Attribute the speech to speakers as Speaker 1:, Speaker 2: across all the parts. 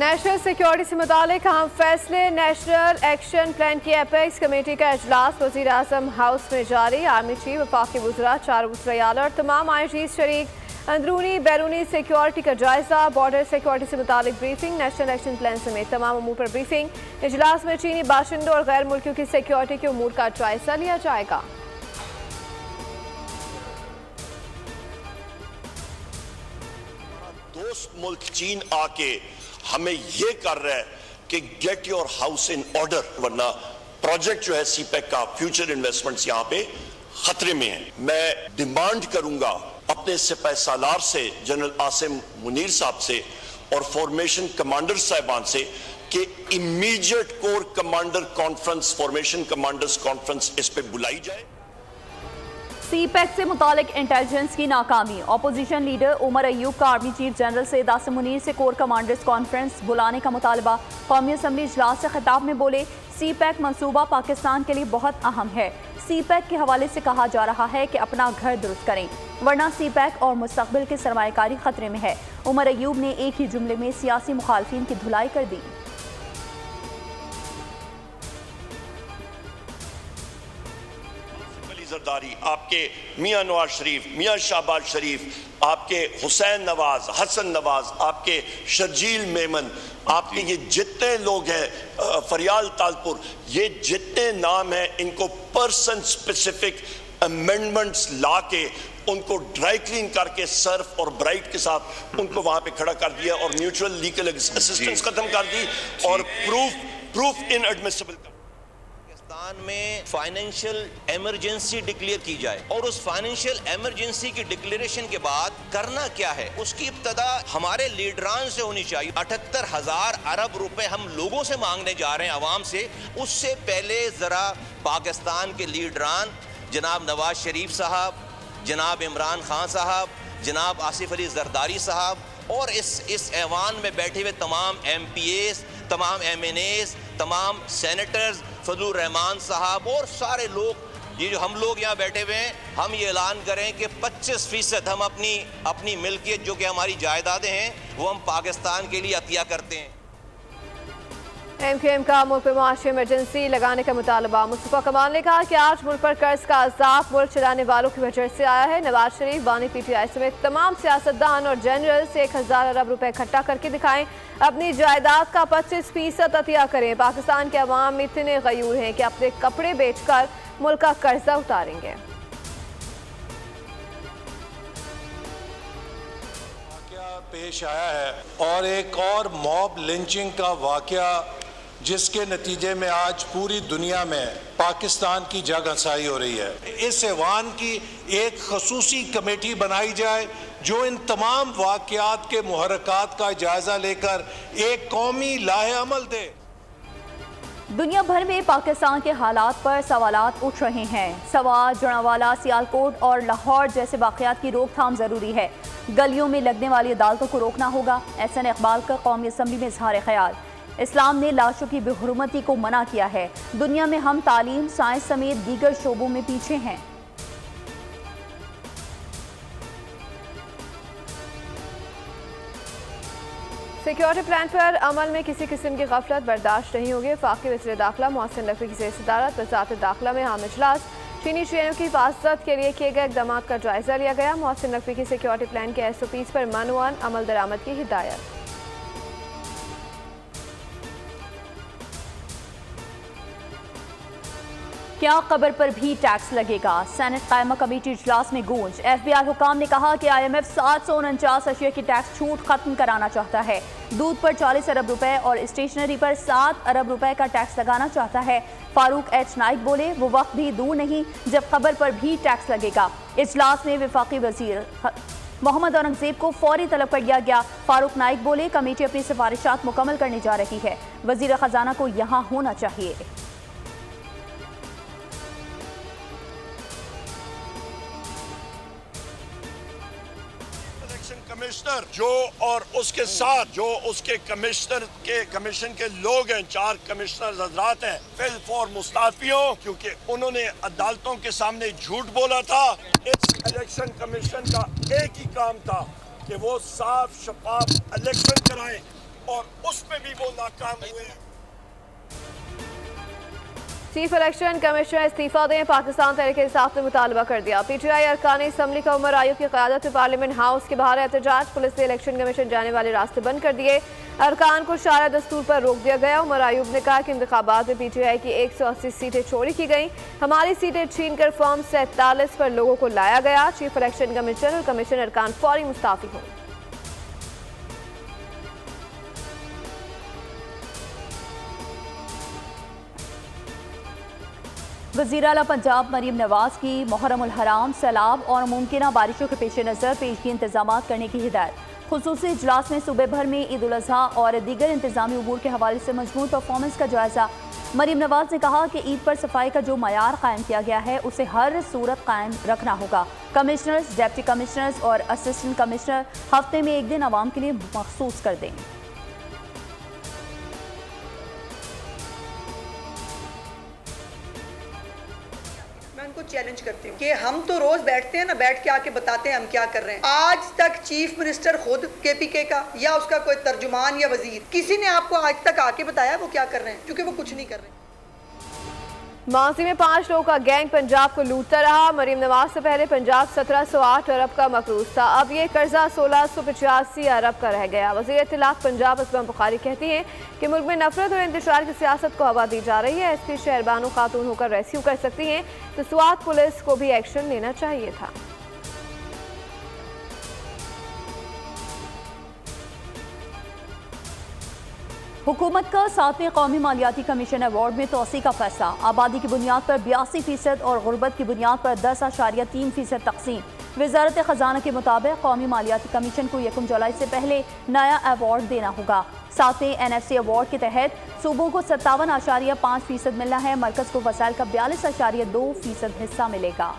Speaker 1: National security से मुतालिक अहम फैसले। नेशनल एक्शन प्लान की एपेक्स कमेटी का इजलास वज़ीर आज़म हाउस में जारी। आर्मी चीफ, वफाकी वज़रा, 4 वज़रायाल और तमाम IGs शरीक। अंदरूनी बैरूनी सिक्योरिटी का जायजा, बॉर्डर सिक्योरिटी से मुतालिक ब्रीफिंग, नेशनल एक्शन प्लान समेत तमाम अमूर पर ब्रीफिंग। इजलास में चीनी बाशिंदों और गैर मुल्कियों की सिक्योरिटी के अमूर का जायजा लिया जाएगा।
Speaker 2: दोस्त मुल्क चीन आके हमें ये कर रहा है कि get your house in order, वरना प्रोजेक्ट जो है सीपैक का फ्यूचर इन्वेस्टमेंट्स यहां पे खतरे में है। मैं डिमांड करूंगा अपने सिपाही सालार से, जनरल आसिम मुनीर साहब से और फॉर्मेशन कमांडर साहिबान से कि immediate core commander conference, formation commanders conference इस पे बुलाई जाए।
Speaker 3: सीपैक से मुतालिक इंटेलिजेंस की नाकामी। अपोजिशन लीडर उमर अयूब का army chief general Syed Asim Munir से कोर कमांडर्स कॉन्फ्रेंस बुलाने का मुतालबा। कौमी असम्बली इजलास से खिताब में बोले, सीपैक मंसूबा पाकिस्तान के लिए बहुत अहम है। सीपैक के हवाले से कहा जा रहा है कि अपना घर दुरुस्त करें, वरना सीपैक और मुस्तकबिल की सरमायाकारी खतरे में है। उमर अयूब ने एक ही जुमले में सियासी मुखालफिन की धुलाई कर दी।
Speaker 2: जरदारी, आपके मियां नवाज शरीफ, मियां शहबाज शरीफ, आपके हुसैन नवाज, हसन नवाज, आपके शर्जील मेमन, आपके ये जितने लोग हैं, फरियाल तालपुर, ये जितने नाम हैं, इनको पर्सन स्पेसिफिक अमेंडमेंट्स लाके उनको ड्राई क्लीन करके सर्फ और ब्राइट के साथ उनको वहां पे खड़ा कर दिया और म्यूचुअल लीगल असिस्टेंस खत्म कर दी और प्रूफ इनएडमिसिबल
Speaker 4: में फाइनेंशियल इमरजेंसी डिक्लेयर की जाए और उस फाइनेंशियल इमरजेंसी की डिक्लेरेशन के बाद करना क्या है, उसकी इब्तदा हमारे लीडरान से होनी चाहिए। 78,000 अरब रुपए हम लोगों से मांगने जा रहे हैं, आवाम से। उससे पहले जरा पाकिस्तान के लीडरान जनाब नवाज शरीफ साहब, जनाब इमरान खान साहब, जनाब आसिफ अली जरदारी साहब और इस ऐवान में बैठे हुए तमाम MPAs, तमाम MNAs, तमाम सेनेटर्स, फजलुर रहमान साहब और सारे लोग, ये जो हम लोग यहाँ बैठे हुए हैं, हम ये ऐलान करें कि 25% हम अपनी मिल्कियत जो कि हमारी जायदादें हैं वो हम पाकिस्तान के लिए अतिया करते हैं।
Speaker 1: MQM का मुल्क में मुआशी इमरजेंसी लगाने का मुतालबा। मुस्तफा कमाल ने कहा कि आज मुल्क पर कर्ज का अज़ाब मुल्क चलाने वालों की वजह से आया है। नवाज शरीफ, बानी PTI समेत तमाम सियासतदान और जनरल्स 1,000 अरब रुपए इकट्ठा करके दिखाएं, अपनी जायदाद का 25% अतिया करें। पाकिस्तान के अवाम इतने गयूर हैं कि अपने कपड़े बेचकर मुल्क का कर्जा उतारेंगे।
Speaker 5: पेश आया है और एक और मॉब लिंचिंग का वाकया जिसके नतीजे में आज पूरी दुनिया में पाकिस्तान की जग हंसाई हो रही है। इस ऐवान की एक खसूसी कमेटी बनाई जाए जो इन तमाम वाकयात के मुहर्रकात का जायजा लेकर एक कौमी लाहे अमल दे।
Speaker 3: दुनिया भर में पाकिस्तान के हालात पर सवालात उठ रहे हैं। सवाल जड़ावाला, सियालकोट और लाहौर जैसे वाकयात की रोकथाम जरूरी है। गलियों में लगने वाली अदालतों को रोकना होगा। एहसन इकबाल का कौमी असम्बली में इजहार ख्याल। इस्लाम ने लाशों की बेहुरमती को मना किया है। दुनिया में हम तालीम, साइंस समेत दीगर शोबों में पीछे हैं।
Speaker 1: सिक्योरिटी प्लान पर अमल में किसी किस्म की गफलत बर्दाश्त नहीं होगी। वफाकी वज़ीर दाखिला मोहसिन नकवी की सदारत वज़ारत दाखिला में आम इजलास। चीनी ट्रेनों की हिफाजत के लिए किए गए इक़दाम का जायजा लिया गया। मोहसिन नकवी की सिक्योरिटी प्लान के SOPs पर मनवान अमल दरामद की हिदायत।
Speaker 3: क्या कब्र पर भी टैक्स लगेगा? सेनेट कायमा कमेटी इजलास में गूंज। FBI हुकाम ने कहा कि IMF 749 अशिया की टैक्स छूट खत्म कराना चाहता है। दूध पर 40 अरब रुपए और स्टेशनरी पर 7 अरब रुपए का टैक्स लगाना चाहता है। फारूक H नाइक बोले, वो वक्त भी दूर नहीं जब कब्र पर भी टैक्स लगेगा। इजलास में वफाकी वजीर मोहम्मद औरंगजेब को फौरी तलब कर दिया गया। फारूक नाइक बोले, कमेटी अपनी सिफारिशात मुकम्मल करने जा रही है। वजीर खजाना को यहाँ होना चाहिए।
Speaker 2: कमिश्नर जो और उसके साथ जो उसके कमीशन के लोग हैं, 4 कमिश्नर हजरात हैं, फिल्फ और मुस्ताफियों, क्योंकि उन्होंने अदालतों के सामने झूठ बोला था। इस इलेक्शन कमीशन का एक ही काम था कि वो साफ शफाफ इलेक्शन कराएं, और उसमें भी वो नाकाम हुए हैं।
Speaker 1: चीफ इलेक्शन कमिश्नर इस्तीफा दें, पाकिस्तान तहरीक-ए-इंसाफ ने मुतालबा कर दिया। पीटीआई अरकान असम्बली का उमर आयुब की क़यादत में पार्लियामेंट हाउस के बाहर एहतजाज, पुलिस ने इलेक्शन कमीशन जाने वाले रास्ते बंद कर दिए। अरकान को शारा दस्तूर पर रोक दिया गया। उमर आयुब ने कहा कि इंतखाबात में पीटीआई की 180 सीटें चोरी की गई, हमारी सीटें छीन कर फॉर्म 47 पर लोगों को लाया गया। चीफ इलेक्शन कमिश्नर और कमिश्नर अरकान फौरी मुस्ताफी हों।
Speaker 3: वज़ीर आला पंजाब मरीम नवाज की मुहर्रम उल हराम, सैलाब और मुमकिन बारिशों के पेश नज़र पेशगी इंतजाम करने की हिदायत। खुसूसी इजलास में सूबे भर में ईद उल अज़हा और दीगर इंतजामी अमूर के हवाले से मजमून परफॉर्मेंस का जायजा। मरीम नवाज ने कहा कि ईद पर सफाई का जो मयार कायम किया गया है उसे हर सूरत कायम रखना होगा। कमिश्नर्स, डिप्टी कमिश्नर्स और असिस्टेंट कमिश्नर हफ्ते में एक दिन आवाम के लिए मखसूस कर दें।
Speaker 6: उनको चैलेंज करती हूँ कि हम तो रोज बैठते हैं ना, बैठ के आके बताते हैं हम क्या कर रहे हैं। आज तक चीफ मिनिस्टर खुद केपीके का या उसका कोई तर्जुमान या वजीर, किसी ने आपको आज तक आके बताया वो क्या कर रहे हैं? क्योंकि वो कुछ नहीं कर रहे।
Speaker 1: माजी में 5 लोगों का गैंग पंजाब को लूटता रहा। मरीम नवाज से पहले पंजाब 1708 अरब का मकरूज था, अब ये कर्जा 1685 अरब का रह गया। वज़ीर इत्तलाक़ पंजाब असमा बुखारी कहती हैं कि मुल्क में नफरत और इंतशार की सियासत को हवा दी जा रही है। एसपी शहरबानो खातून होकर रेस्क्यू कर सकती हैं तो स्वात पुलिस को भी एक्शन लेना चाहिए था।
Speaker 3: हुकूमत का 7वें कौमी मालियाती कमीशन अवार्ड में तोसी का फैसला। आबादी की बुनियाद पर 82% और गुर्बत की बुनियाद पर 10.3% तकसीम। वजारत खजाना के मुताबिक कौमी मालियाती कमीशन को 1 जुलाई से पहले नया अवार्ड देना होगा। 7वें NFC अवार्ड के तहत सूबों को 57.5% मिलना है। मरकज को वसाइल का 42.2% हिस्सा मिलेगा।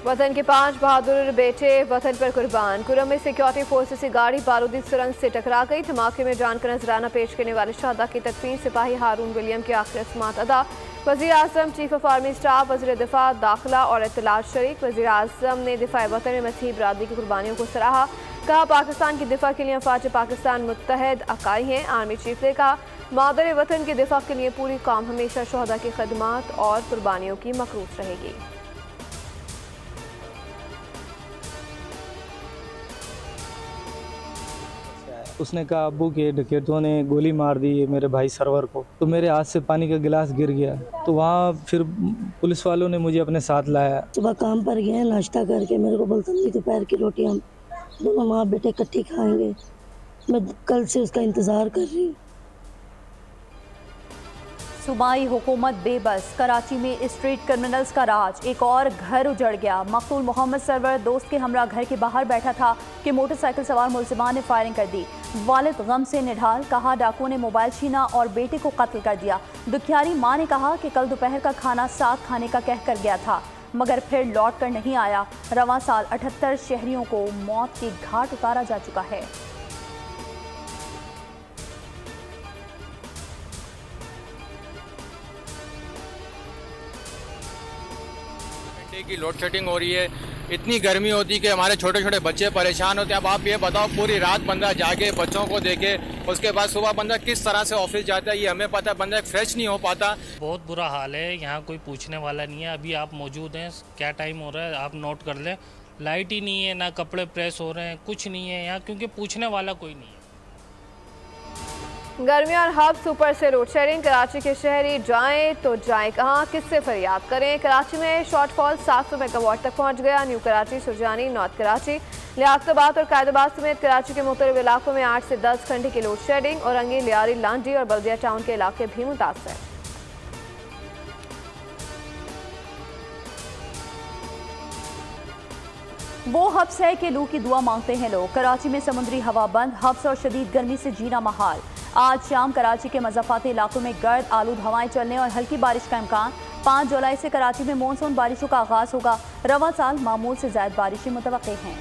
Speaker 1: वतन के 5 बहादुर बेटे वतन पर कुर्बान। कुरम में सिक्योरिटी फोर्सेस की गाड़ी बारूदी सुरंग से टकरा गई। धमाके में जान का नजराना पेश करने वाले शहदा की तकफीन सिपाही हारून विलियम की आखिरी रस्मात अदा। वज़ीर आज़म, चीफ ऑफ आर्मी स्टाफ, वज़ीर दिफा, दाखिला और इत्तलात शरीक। वज़ीर आज़म ने दिफा वतन में मसीही बरादरी की कुर्बानियों को सराहा। कहा पाकिस्तान की दिफा के लिए अफवाज पाकिस्तान मुत्तहद अकाई हैं। आर्मी चीफ ने कहा मादर वतन की दिफा के लिए पूरी कौम हमेशा शहदा की खदमात और कुर्बानियों की मकरूज रहेगी।
Speaker 7: उसने कहा अब्बू के डकैतों ने गोली मार दी है मेरे भाई सरवर को, तो मेरे हाथ से पानी का गिलास गिर गया। तो वहाँ फिर पुलिस वालों ने मुझे अपने साथ लाया।
Speaker 8: सुबह काम पर गए, नाश्ता करके मेरे को बोलता नहीं दोपहर की रोटी हम दोनों माँ बेटे इकट्ठी खाएंगे। मैं कल से उसका इंतज़ार कर रही हूँ।
Speaker 3: सूबाई हुकूमत बेबस। कराची में स्ट्रीट क्रिमिनल्स का राज। एक और घर उजड़ गया। मकतूल मोहम्मद सरवर दोस्त के हमरा घर के बाहर बैठा था कि मोटरसाइकिल सवार मुलजिमान ने फायरिंग कर दी। वालिद गम से निढाल। कहा डाकुओं ने मोबाइल छीना और बेटे को कत्ल कर दिया। दुखियारी माँ ने कहा कि कल दोपहर का खाना साथ खाने का कह कर गया था मगर फिर लौट कर नहीं आया। रवां साल 78 शहरियों को मौत के घाट उतारा जा चुका है।
Speaker 9: की लोड शेडिंग हो रही है, इतनी गर्मी होती है कि हमारे छोटे छोटे बच्चे परेशान होते हैं। अब आप ये बताओ पूरी रात बंदा जाके बच्चों को देखे, उसके बाद सुबह बंदा किस तरह से ऑफिस जाता है ये हमें पता है। बंदा फ्रेश नहीं हो पाता।
Speaker 10: बहुत बुरा हाल है, यहाँ कोई पूछने वाला नहीं है। अभी आप मौजूद हैं, क्या टाइम हो रहा है आप नोट कर लें। लाइट ही नहीं है, ना कपड़े प्रेस हो रहे हैं, कुछ नहीं है यहाँ, क्योंकि पूछने वाला कोई नहीं है।
Speaker 1: गर्मी और हब सुपर से लोड शेडिंग। कराची के शहरी जाएं तो जाएं कहाँ, किससे फरियाद करें। कराची में शॉर्टफॉल 700 मेगावाट तक पहुंच गया। न्यू कराची, सुरजानी, नॉर्थ कराची, लियाकताबाद और कायदाबाद समेत कराची के मुख्तलिफ इलाकों में 8 से 10 घंटे की लोड शेडिंग। औरंगी, लियारी, लांडी और बल्दिया टाउन के इलाके भी मुतासर।
Speaker 3: वो हब्स है कि लू की दुआ मांगते हैं लोग। कराची में समुद्री हवा बंद, हब्स और शदीद गर्मी से जीना महाल। आज शाम कराची के मज़ाफ़ाती इलाकों में गर्द आलूद हवाएं चलने और हल्की बारिश का इम्कान। 5 जुलाई से कराची में मानसून बारिशों का आगाज होगा। रवां साल मामूल से ज़्यादा बारिशें मुतवक्के हैं।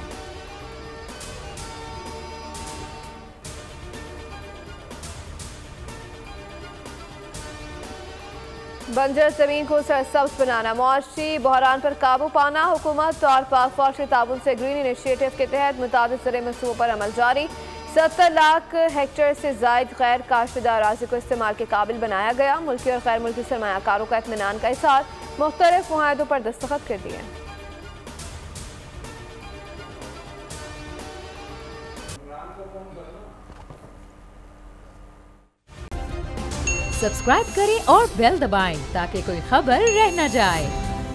Speaker 1: बंजर जमीन को सरसब्ज बनाना, मुआशी बहरान पर काबू पाना, हुकूमत और पाक फौज के ताबुन से ग्रीन इनिशिएटिव के तहत मुताबिक ज़रिए मंसूबों पर अमल जारी। 70 लाख हेक्टेयर से जायद गैर काश्तदा अराज़ी को इस्तेमाल के काबिल बनाया गया। मुल्की और गैर मुल्की सरमायाकारों का इत्मीनान का इज़हार, मुख्तलिफ मुआहदों पर दस्तखत कर दिए।
Speaker 11: सब्सक्राइब करें और बेल दबाएं ताकि कोई खबर रह न जाए।